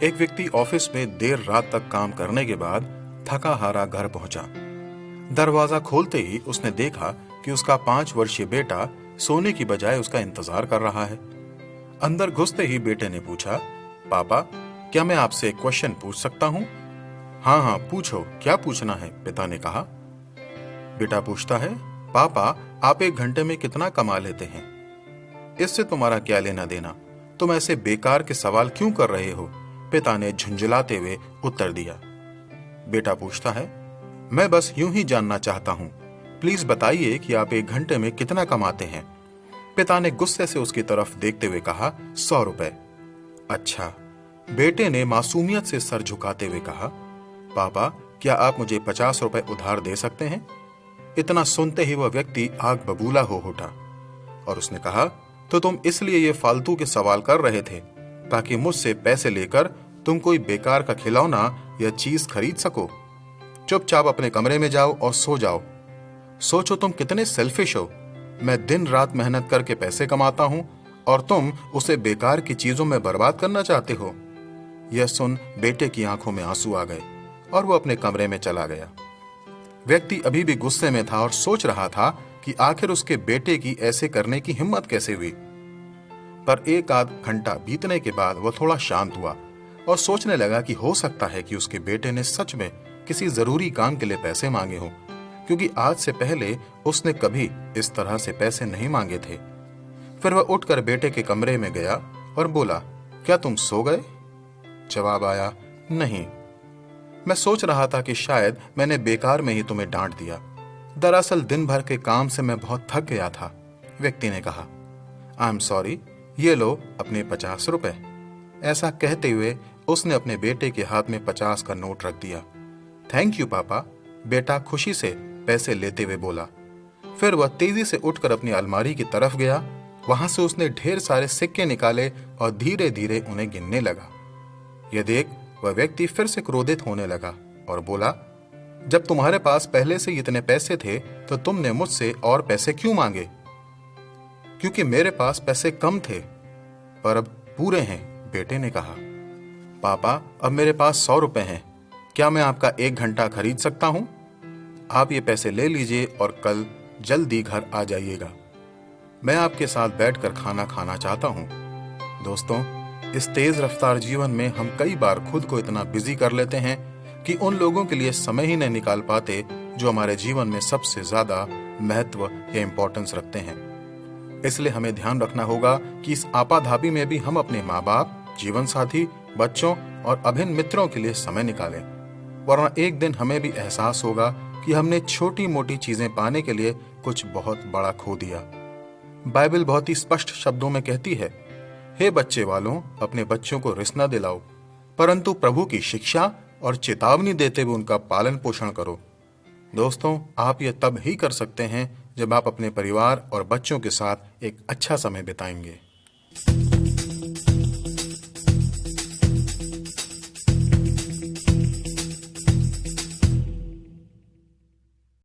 एक व्यक्ति ऑफिस में देर रात तक काम करने के बाद थका हारा घर पहुंचा। दरवाजा खोलते ही उसने देखा कि उसका 5 वर्षीय बेटा सोने की बजाय उसका इंतजार कर रहा है। अंदर घुसते ही बेटे ने पूछा, पापा, क्या मैं आपसे एक क्वेश्चन पूछ सकता हूँ? हाँ हाँ पूछो, क्या पूछना है? पिता ने कहा। बेटा पूछता है, पापा, आप 1 घंटे में कितना कमा लेते हैं? इससे तुम्हारा क्या लेना देना? तुम ऐसे बेकार के सवाल क्यों कर रहे हो? पिता ने झुंझलाते हुए उत्तर दिया। बेटा पूछता है, मैं बस यूं ही जानना चाहता हूं, प्लीज बताइए कि आप 1 घंटे में कितना कमाते हैं? पिता ने गुस्से से उसकी तरफ देखते हुए कहा, 100 रुपए। अच्छा। बेटे ने मासूमियत से सर झुकाते हुए कहा, पापा, क्या आप मुझे 50 रुपए उधार दे सकते हैं? इतना सुनते ही वह व्यक्ति आग बबूला हो उठा और उसने कहा, तो तुम इसलिए ये फालतू के सवाल कर रहे थे ताकि मुझसे पैसे लेकर तुम कोई बेकार का खिलौना या चीज खरीद सको? चुपचाप अपने कमरे में जाओ और सो जाओ। सोचो तुम कितने सेल्फिश हो। मैं दिन रात मेहनत करके पैसे कमाता हूं और तुम उसे बेकार की चीजों में बर्बाद करना चाहते हो। यह सुन बेटे की आंखों में आंसू आ गए और वो अपने कमरे में चला गया। व्यक्ति अभी भी गुस्से में था और सोच रहा था कि आखिर उसके बेटे की ऐसे करने की हिम्मत कैसे हुई। पर 1 आध घंटा बीतने के बाद वह थोड़ा शांत हुआ और सोचने लगा कि हो सकता है कि उसके बेटे ने सच में किसी जरूरी काम के लिए पैसे मांगे हों, क्योंकि आज से पहले उसने कभी इस तरह से पैसे नहीं मांगे थे। फिर वह उठकर बेटे के कमरे में गया और बोला, क्या तुम सो गए? जवाब आया, नहीं, मैं सोच रहा था कि शायद मैंने बेकार में ही तुम्हें डांट दिया। दरअसल दिन भर के काम से मैं बहुत थक गया था। व्यक्ति ने कहा, आई एम सॉरी, ये लो अपने 50 रुपए। ऐसा कहते हुए उसने अपने बेटे के हाथ में 50 का नोट रख दिया। थैंक यू पापा, बेटा खुशी से पैसे लेते हुए बोला। फिर वह तेजी से उठकर अपनी अलमारी की तरफ गया। वहां से उसने ढेर सारे सिक्के निकाले और धीरे धीरे उन्हें गिनने लगा। यह देख वह व्यक्ति फिर से क्रोधित होने लगा और बोला, जब तुम्हारे पास पहले से इतने पैसे थे तो तुमने मुझसे और पैसे क्यों मांगे? क्योंकि मेरे पास पैसे कम थे, पर अब पूरे हैं, बेटे ने कहा। पापा, अब मेरे पास 100 रुपए हैं। क्या मैं आपका 1 घंटा खरीद सकता हूं? आप ये पैसे ले लीजिए और कल जल्दी घर आ जाइएगा। मैं आपके साथ बैठकर खाना खाना चाहता हूं। दोस्तों, इस तेज रफ्तार जीवन में हम कई बार खुद को इतना बिजी कर लेते हैं कि उन लोगों के लिए समय ही नहीं निकाल पाते जो हमारे जीवन में सबसे ज्यादा महत्व या इंपॉर्टेंस रखते हैं। इसलिए हमें ध्यान रखना होगा कि इस आपाधापी में भी हम अपने माँ बाप, जीवन साथी, बच्चों और अभिन्न मित्रों के लिए समय निकालें, वरना एक दिन हमें भी एहसास होगा कि हमने छोटी मोटी चीजें पाने के लिए कुछ बहुत बड़ा खो दिया। बाइबल बहुत ही स्पष्ट शब्दों में कहती है, हे बच्चे वालों, अपने बच्चों को रिस न दिलाओ, परंतु प्रभु की शिक्षा और चेतावनी देते हुए उनका पालन पोषण करो। दोस्तों, आप यह तब ही कर सकते हैं जब आप अपने परिवार और बच्चों के साथ एक अच्छा समय बिताएंगे।